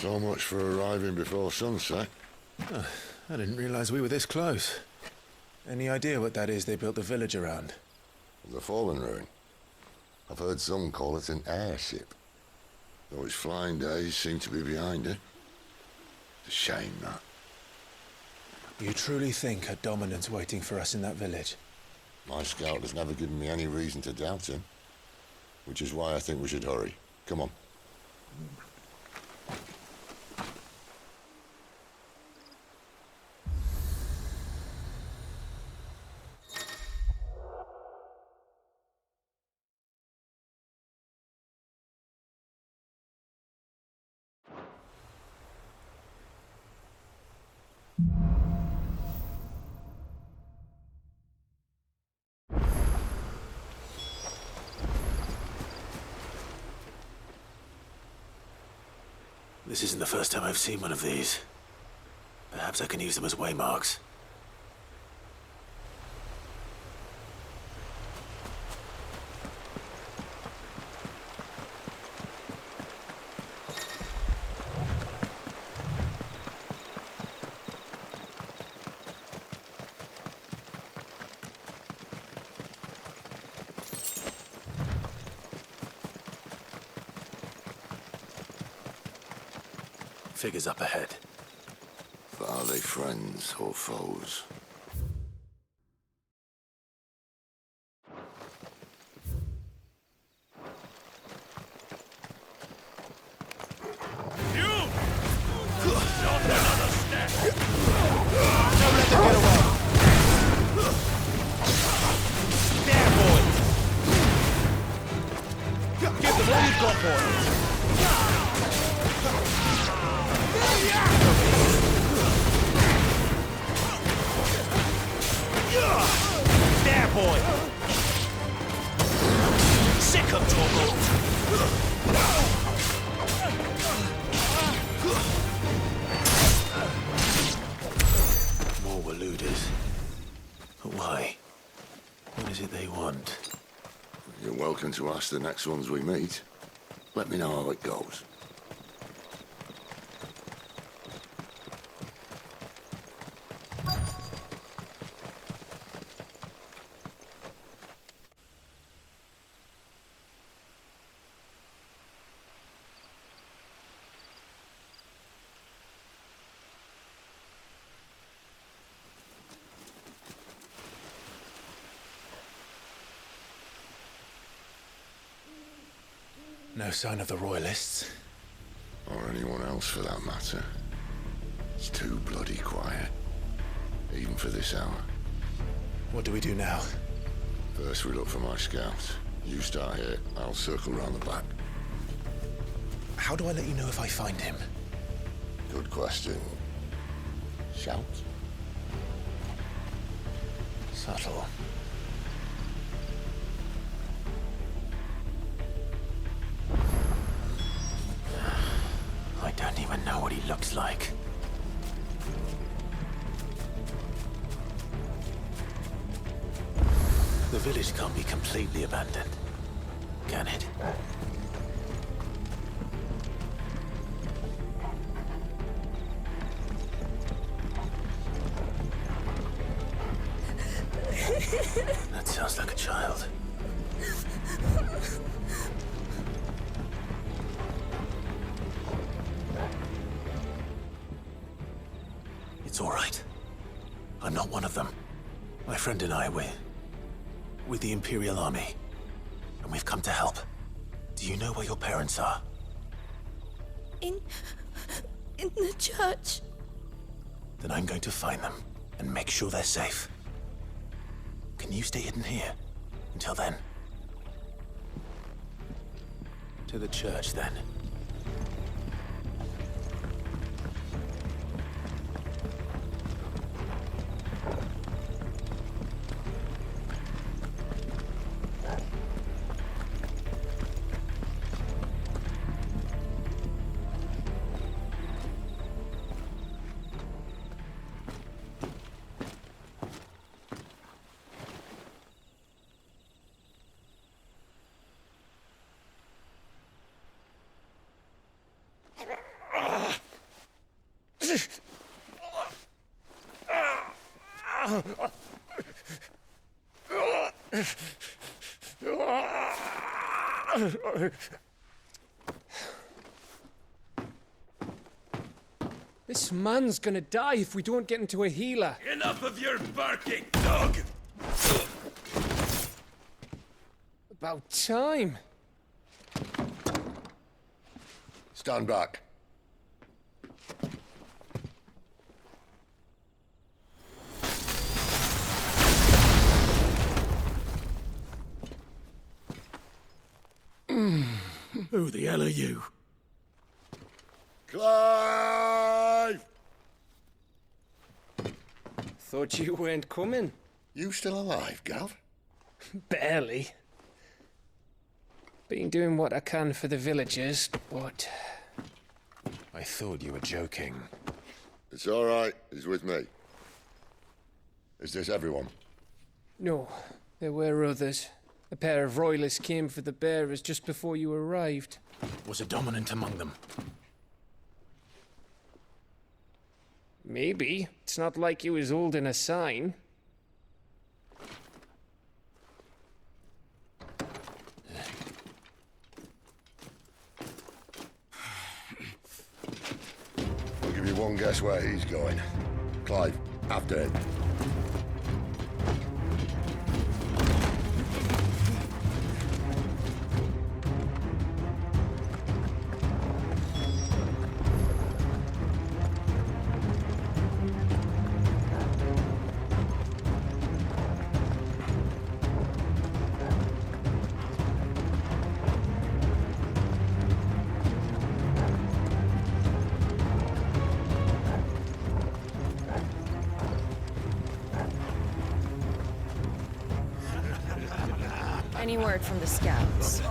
So much for arriving before sunset. Oh, I didn't realize we were this close. Any idea what that is they built the village around? The fallen ruin. I've heard some call it an airship. Though its flying days seem to be behind it. It's a shame, that. You truly think a dominant's waiting for us in that village? My scout has never given me any reason to doubt him. Which is why I think we should hurry. Come on. This isn't the first time I've seen one of these. Perhaps I can use them as waymarks. Figures up ahead. But are they friends or foes? To ask the next ones we meet. Let me know how it goes. No sign of the Royalists. Or anyone else for that matter. It's too bloody quiet. Even for this hour. What do we do now? First we look for my scouts. You start here, I'll circle round the back. How do I let you know if I find him? Good question. Shout? Subtle. I don't even know what he looks like. The village can't be completely abandoned, can it? That sounds like a child. It's all right. I'm not one of them. My friend and I, we're with the Imperial Army. And we've come to help. Do you know where your parents are? In the church. Then I'm going to find them and make sure they're safe. Can you stay hidden here until then? To the church, then. This man's gonna die if we don't get into a healer. Enough of your barking, dog! About time. Stand back. Who the hell are you? Clive! Thought you weren't coming. You still alive, Gav? Barely. Been doing what I can for the villagers, but... I thought you were joking. It's all right. He's with me. Is this everyone? No, there were others. A pair of royalists came for the bearers just before you arrived. Was a dominant among them? Maybe. It's not like he was holding a sign. I'll give you one guess where he's going. Clive, after him. Any word from the scouts?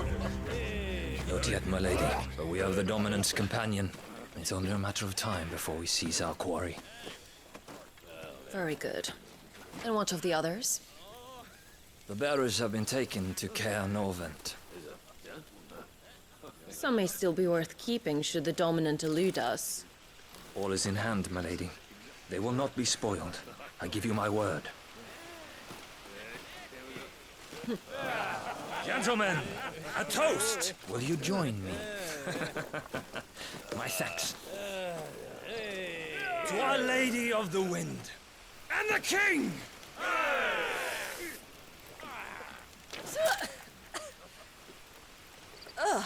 Not yet, my lady, but we have the Dominant's companion. It's only a matter of time before we seize our quarry. Very good. And what of the others? The bearers have been taken to Caer Novent. Some may still be worth keeping should the Dominant elude us. All is in hand, my lady. They will not be spoiled. I give you my word. Gentlemen, a toast! Will you join me? My thanks. To Our Lady of the Wind and the King! Ugh.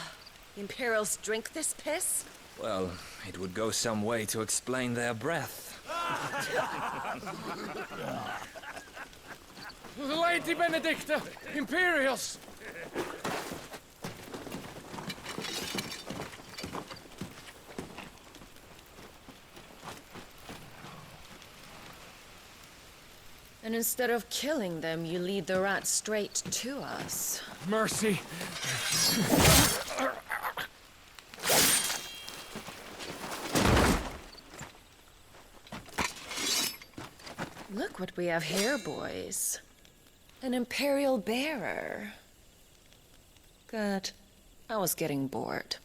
Imperials drink this piss? Well, it would go some way to explain their breath. Lady Benedicta! Imperials! And instead of killing them, you lead the rats straight to us. Mercy! Look what we have here, boys. An Imperial bearer. Good. I was getting bored.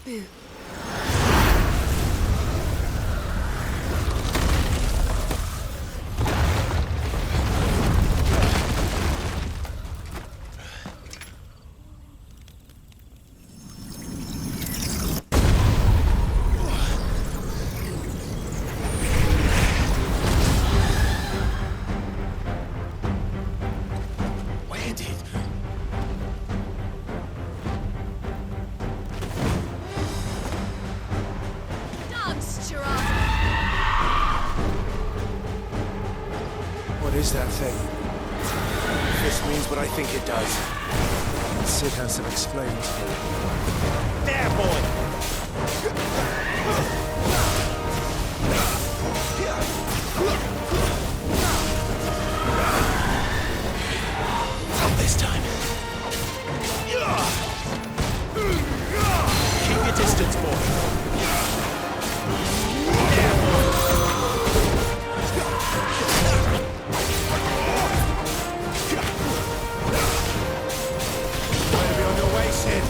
Boo. What is that thing? If this means what I think it does, Sid has to explain to me. There, boy! Not this time. Keep your distance, boy. Sid.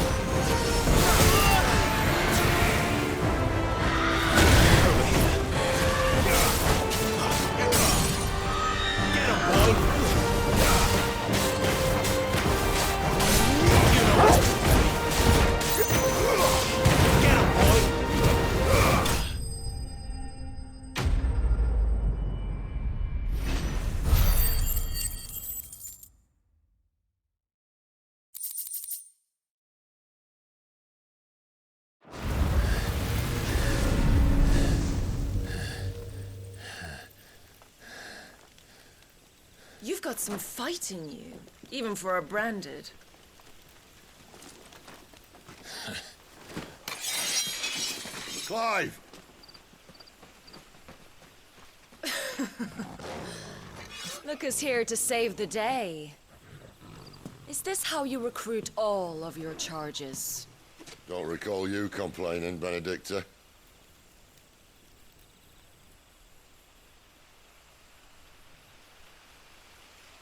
You've got some fight in you, even for a branded. Clive! Look who's here to save the day. Is this how you recruit all of your charges? Don't recall you complaining, Benedicta.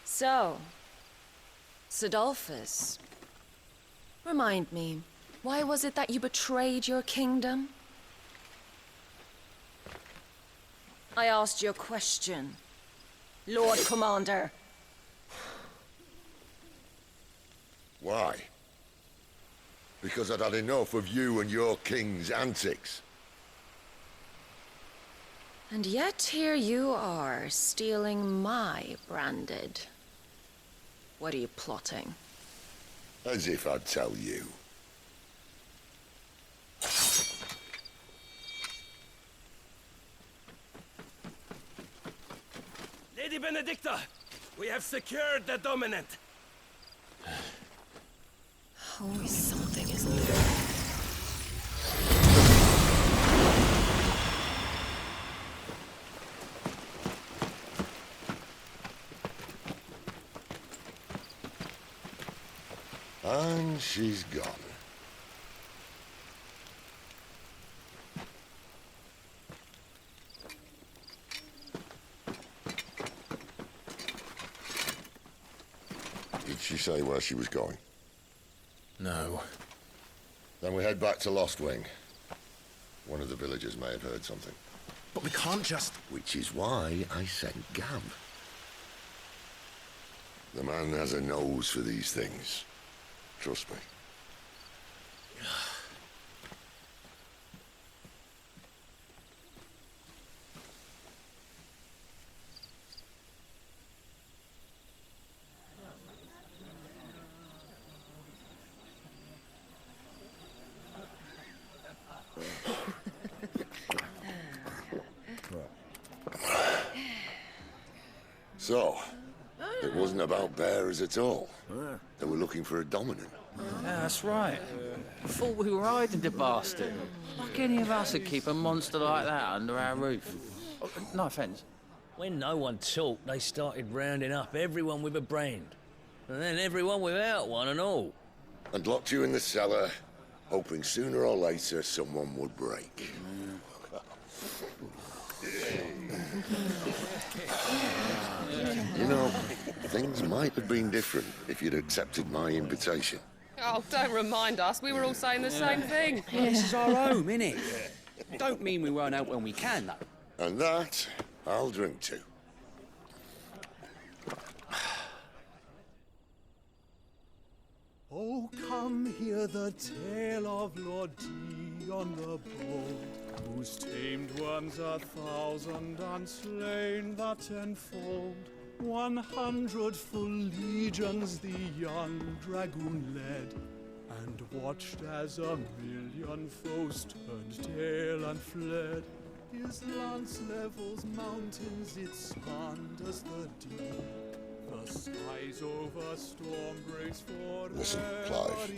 So, Sidolphus, remind me, why was it that you betrayed your kingdom? I asked you a question, Lord Commander. Why? Because I'd had enough of you and your king's antics. And yet here you are, stealing my branded. What are you plotting? As if I'd tell you. Lady Benedicta, we have secured the dominant. Always something, isn't there? And she's gone. Did she say where she was going? No. Then we head back to Lost Wing. One of the villagers may have heard something. But we can't just... Which is why I sent Gav. The man has a nose for these things. Trust me. So, it wasn't about bearers at all. They were looking for a dominant. Yeah, that's right. Thought we were hiding the bastard. Like any of us would keep a monster like that under our roof. Oh, no offence. When no one talked, they started rounding up everyone with a brand. And then everyone without one and all. And locked you in the cellar, hoping sooner or later someone would break. You know, things might have been different if you'd accepted my invitation. Oh, don't remind us. We were all saying the same thing. This is our home, innit? Don't mean we won't out when we can, though. And that, I'll drink to. Oh, come hear the tale of Lord Dion the Bold, who's tamed worms 1,000 and slain the tenfold. 100 full legions the young dragoon led, and watched as 1,000,000 foes turned tail and fled. His lance levels mountains, it slanders the deep. The skies over storm breaks for Listen, Clive.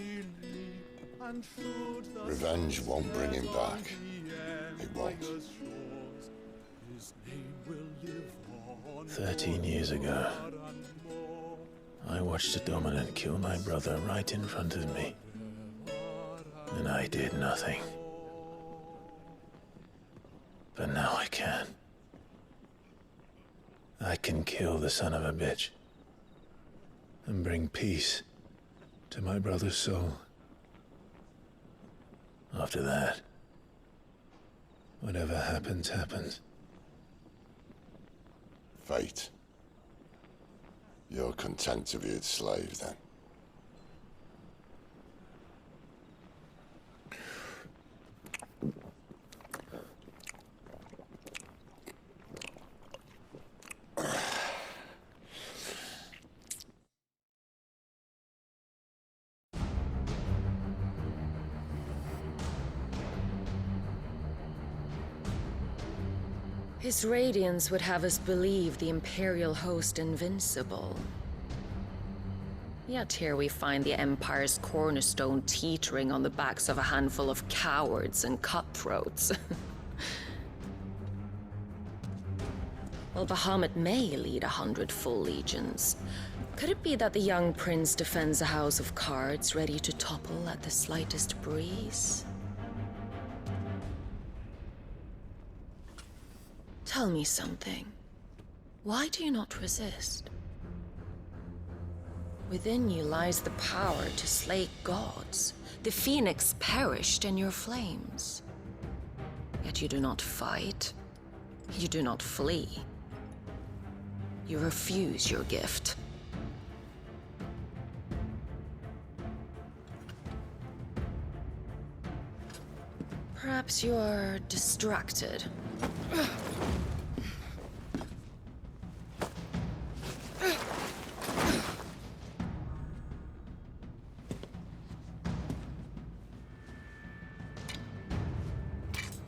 and should the Revenge won't bring him back. It won't. His name will live on 13 years ago, I watched a dominant kill my brother right in front of me. And I did nothing. But now I can. I can kill the son of a bitch and bring peace to my brother's soul. After that, whatever happens, happens. Fate. You're content to be its slave, then? His radiance would have us believe the Imperial host invincible. Yet here we find the Empire's cornerstone teetering on the backs of a handful of cowards and cutthroats. Well, Bahamut may lead 100 full legions. Could it be that the young prince defends a house of cards ready to topple at the slightest breeze? Tell me something. Why do you not resist? Within you lies the power to slay gods. The phoenix perished in your flames. Yet you do not fight. You do not flee. You refuse your gift. Perhaps you are distracted.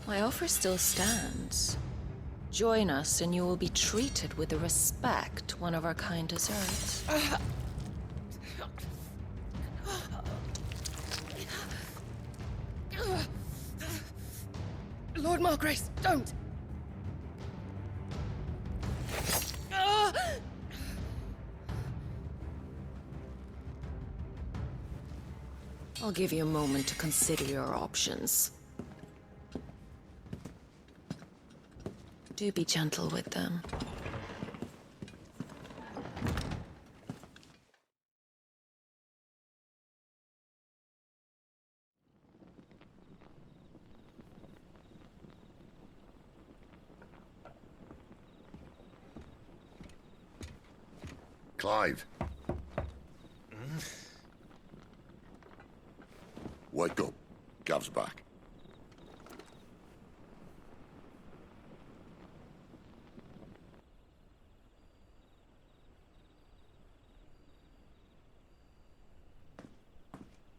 My offer still stands. Join us and you will be treated with the respect one of our kind deserves. Lord Margrace, don't! I'll give you a moment to consider your options. Do be gentle with them. Clive. Wake up. Gav's back.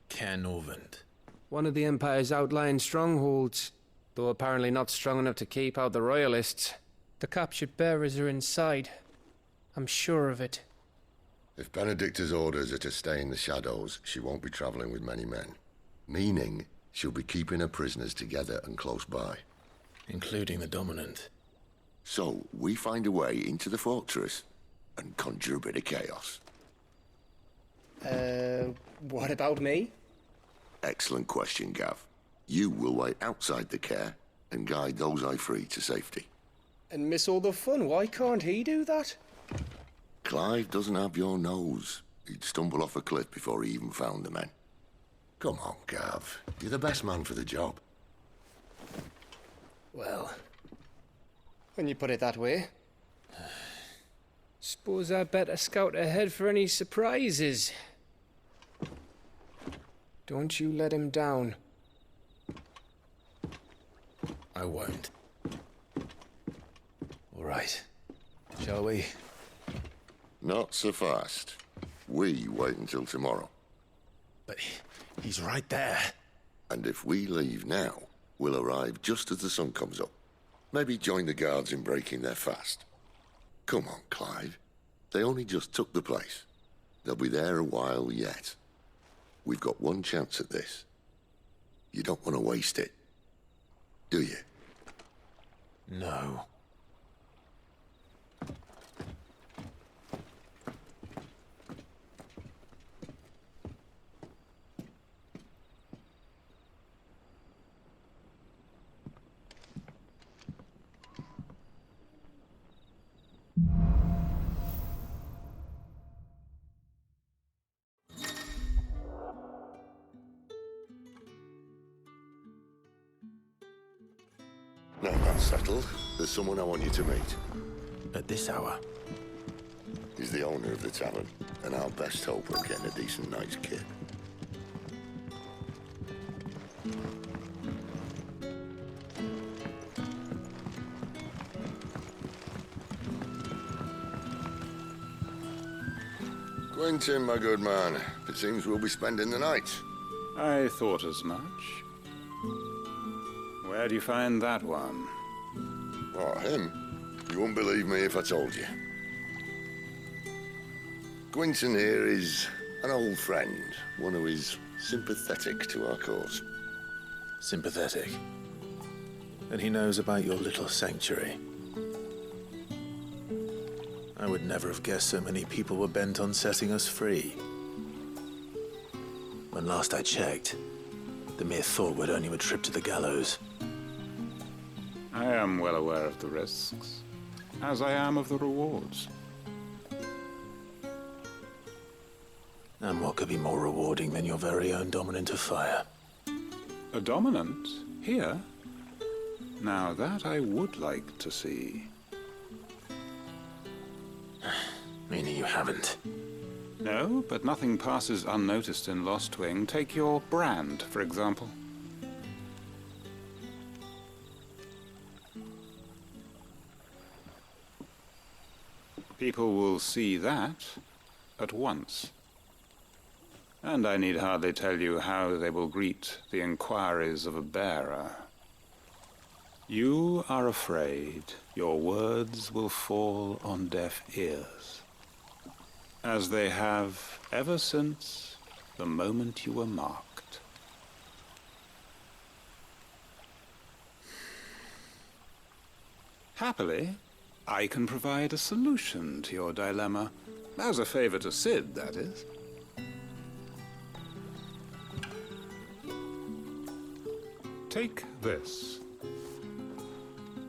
Caernarvon. One of the Empire's outlying strongholds, though apparently not strong enough to keep out the Royalists. The captured bearers are inside. I'm sure of it. If Benedicta's orders are to stay in the shadows, she won't be traveling with many men. Meaning, she'll be keeping her prisoners together and close by. Including the Dominant. So, we find a way into the fortress and conjure a bit of chaos. What about me? Excellent question, Gav. You will wait outside the care and guide those I free to safety. And miss all the fun. Why can't he do that? Clive doesn't have your nose. He'd stumble off a cliff before he even found the men. Come on, Gav. You're the best man for the job. Well, when you put it that way. Suppose I better scout ahead for any surprises. Don't you let him down. I won't. All right. Shall we? Not so fast. We wait until tomorrow. But he's right there. And if we leave now, we'll arrive just as the sun comes up. Maybe join the guards in breaking their fast. Come on, Clive. They only just took the place. They'll be there a while yet. We've got one chance at this. You don't want to waste it, do you? No. Now that's settled. There's someone I want you to meet. At this hour? He's the owner of the tavern, and our best hope of getting a decent night's kit. Quentin, my good man. It seems we'll be spending the night. I thought as much. Where do you find that one? Oh, him? You wouldn't believe me if I told you. Gwynson here is an old friend, one who is sympathetic to our cause. Sympathetic? And he knows about your little sanctuary. I would never have guessed so many people were bent on setting us free. When last I checked, the mere thought would earn you a trip to the gallows. I am well aware of the risks, as I am of the rewards. And what could be more rewarding than your very own dominant of fire? A dominant? Here? Now that I would like to see. Meaning you haven't? No, but nothing passes unnoticed in Lostwing. Take your brand, for example. People will see that at once. And I need hardly tell you how they will greet the inquiries of a bearer. You are afraid your words will fall on deaf ears, as they have ever since the moment you were marked. Happily, I can provide a solution to your dilemma, as a favor to Sid, that is. Take this.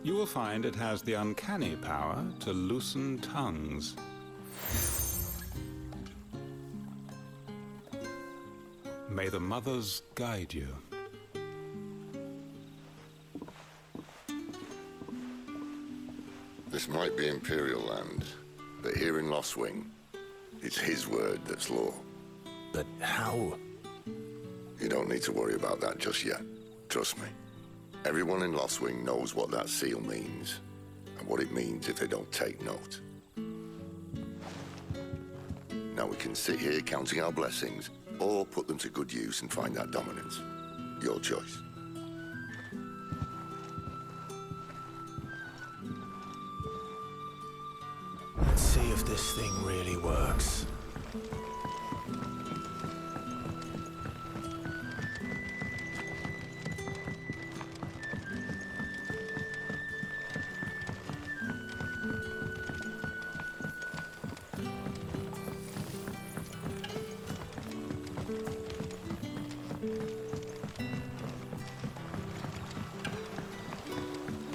You will find it has the uncanny power to loosen tongues. May the mothers guide you. This might be Imperial land, but here in Lostwing, it's his word that's law. But how? You don't need to worry about that just yet. Trust me. Everyone in Lostwing knows what that seal means, and what it means if they don't take note. Now we can sit here counting our blessings, or put them to good use and find that dominance. Your choice. Let's see if this thing really works.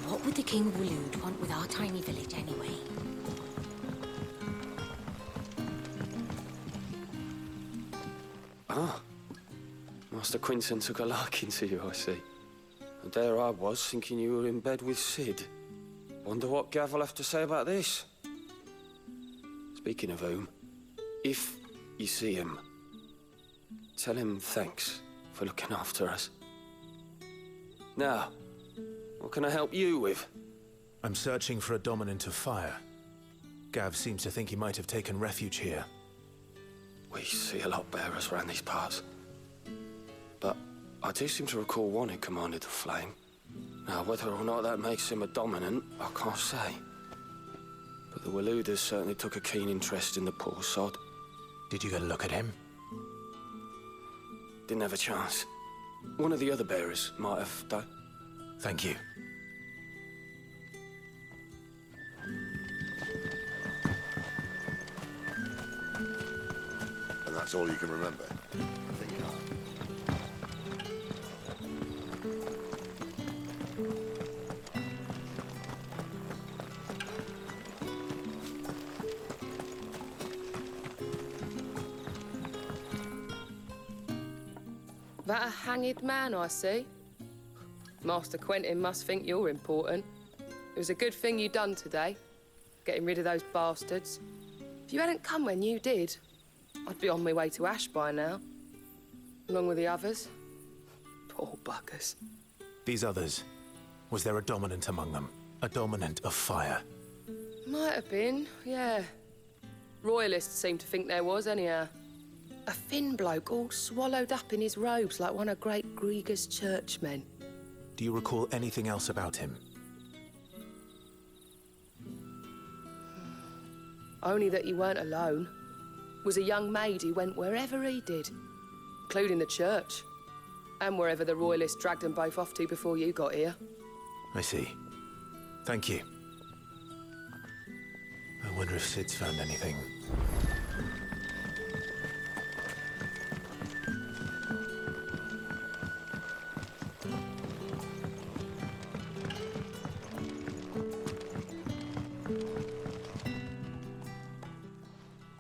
What would the King of Waloed want with our tiny village anyway? Ah. Master Quinton took a liking to you, I see. And there I was, thinking you were in bed with Sid. Wonder what Gav will have to say about this. Speaking of whom, if you see him, tell him thanks for looking after us. Now, what can I help you with? I'm searching for a dominant of fire. Gav seems to think he might have taken refuge here. We see a lot bearers around these parts. But I do seem to recall one who commanded the flame. Now, whether or not that makes him a dominant, I can't say. But the Walooders certainly took a keen interest in the poor sod. Did you get a look at him? Didn't have a chance. One of the other bearers might have, though. Thank you. And that's all you can remember? I think not. That a hanged man, I see. Master Quentin must think you're important. It was a good thing you done today, getting rid of those bastards. If you hadn't come when you did, I'd be on my way to Ash by now, along with the others. Poor buggers. These others, was there a dominant among them? A dominant of fire? Might have been, yeah. Royalists seem to think there was, anyhow. A thin bloke all swallowed up in his robes like one of Great Grieger's churchmen. Do you recall anything else about him? Only that he weren't alone. Was a young maid who went wherever he did, including the church, and wherever the royalists dragged them both off to before you got here. I see. Thank you. I wonder if Sid's found anything.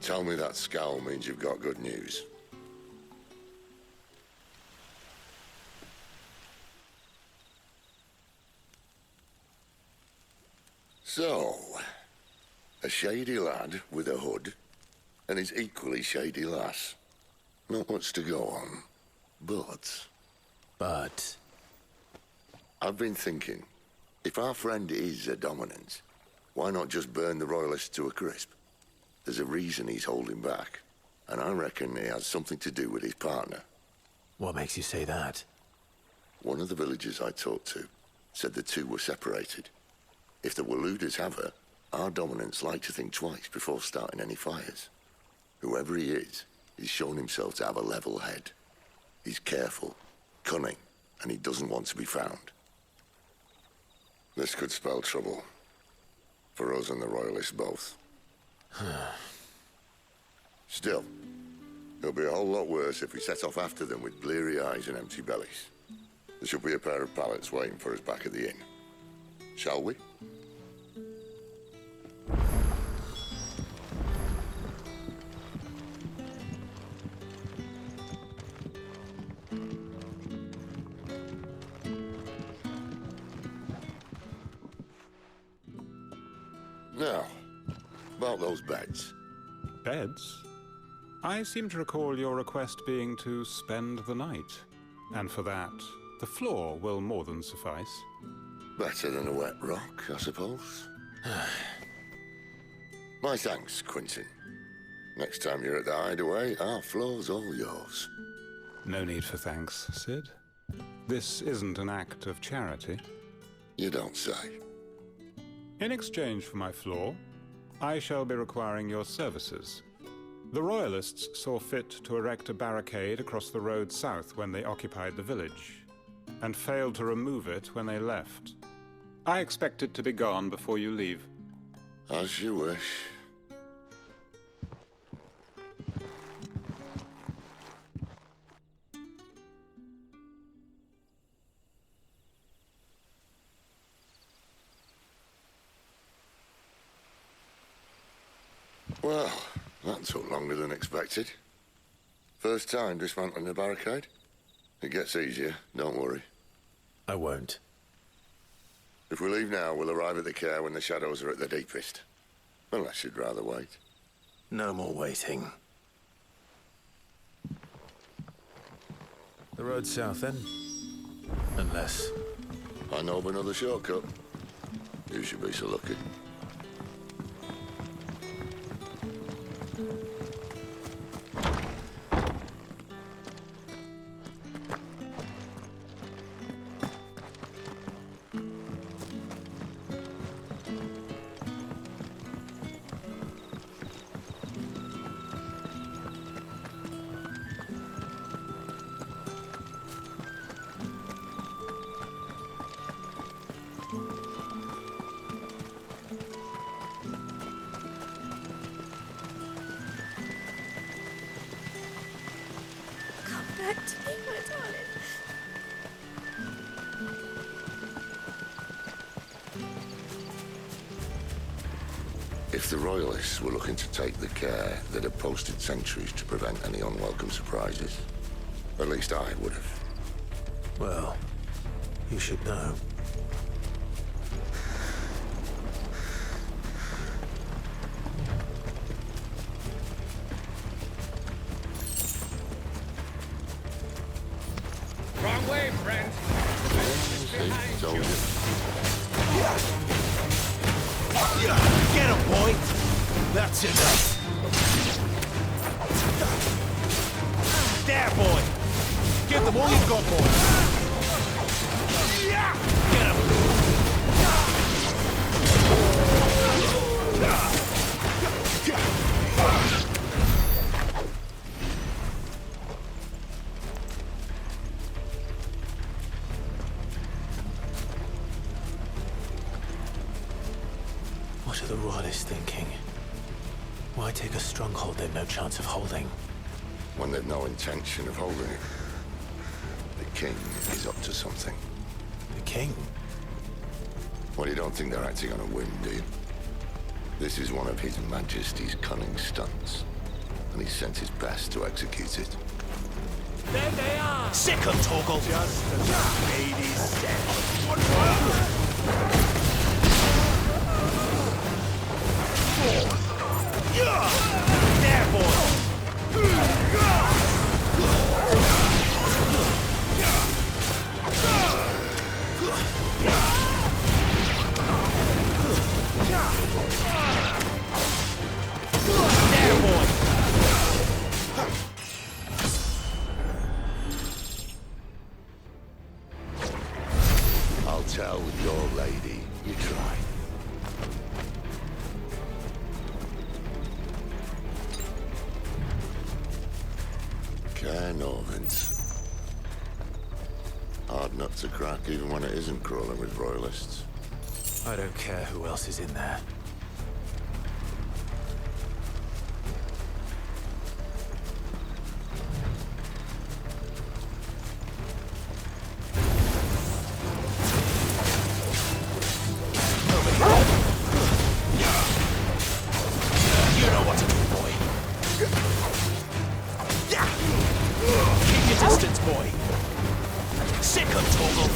Tell me that scowl means you've got good news. So, a shady lad with a hood, and his equally shady lass. Not much to go on, but... But? I've been thinking, if our friend is a dominant, why not just burn the royalists to a crisp? There's a reason he's holding back, and I reckon it has something to do with his partner. What makes you say that? One of the villagers I talked to said the two were separated. If the Waluders have her, our dominants like to think twice before starting any fires. Whoever he is, he's shown himself to have a level head. He's careful, cunning, and he doesn't want to be found. This could spell trouble. For us and the royalists both. Still, it'll be a whole lot worse if we set off after them with bleary eyes and empty bellies. There should be a pair of pallets waiting for us back at the inn. Shall we? Now, about those beds. Beds? I seem to recall your request being to spend the night. And for that, the floor will more than suffice. Better than a wet rock, I suppose. My thanks, Quentin. Next time you're at the hideaway, our floor's all yours. No need for thanks, Sid. This isn't an act of charity. You don't say. In exchange for my floor, I shall be requiring your services. The Royalists saw fit to erect a barricade across the road south when they occupied the village, and failed to remove it when they left. I expect it to be gone before you leave. As you wish. Well, that took longer than expected. First time dismantling the barricade? It gets easier, don't worry. I won't. If we leave now, we'll arrive at the care when the shadows are at their deepest. Unless you'd rather wait. No more waiting. The road south, then? Unless... I know of another shortcut. You should be so lucky. Back to me, my darling. If the Royalists were looking to take the care that had posted sentries to prevent any unwelcome surprises, at least I would have. Well, you should know. Wrong way, friend. Told you. Get him, boy! That's enough! There, boy! Give them all you've got, boy! Get him! What are the Royalists thinking? Why take a stronghold they've no chance of holding? When they've no intention of holding it. The king is up to something. The king? Well, you don't think they're acting on a whim, do you? This is one of His Majesty's cunning stunts, and he sent his best to execute it. There they are! Sick of Torgal! Just as the lady said. There, boy! I'll tell your lady you try. Care Norvins. Hard nut to crack even when it isn't crawling with royalists. I don't care who else is in there. You know what to do, boy. Keep your distance, boy. Sick of Torgal.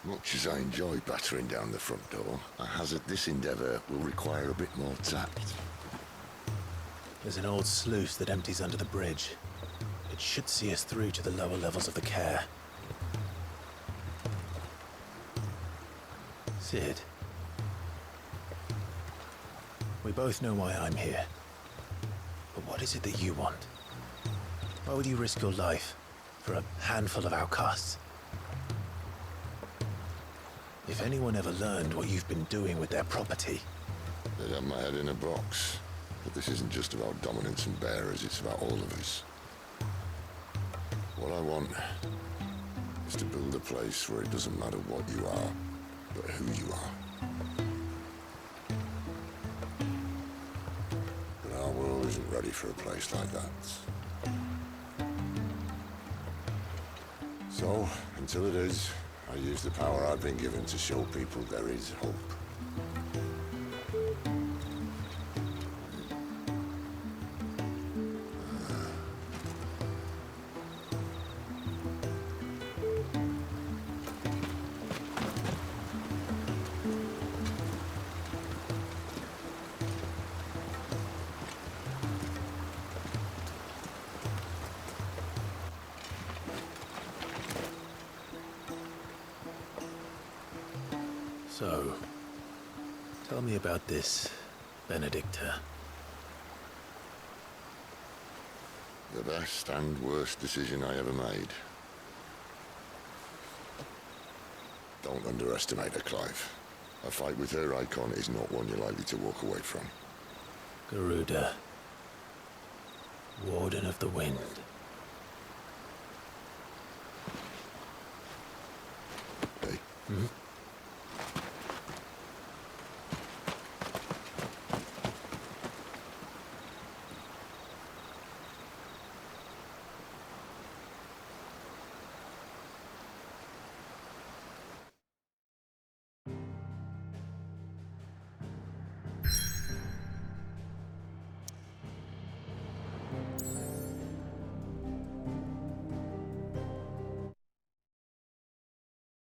Much as I enjoy battering down the front door, I hazard this endeavour will require a bit more tact. There's an old sluice that empties under the bridge. It should see us through to the lower levels of the care. Sid. We both know why I'm here. But what is it that you want? Why would you risk your life for a handful of outcasts? If anyone ever learned what you've been doing with their property... They'd have my head in a box. But this isn't just about dominance and bearers, it's about all of us. What I want is to build a place where it doesn't matter what you are, but who you are. But our world isn't ready for a place like that. So, until it is, I use the power I've been given to show people there is hope. So, tell me about this, Benedicta. The best and worst decision I ever made. Don't underestimate her, Clive. A fight with her icon is not one you're likely to walk away from. Garuda. Warden of the Wind. Hey. Hmm?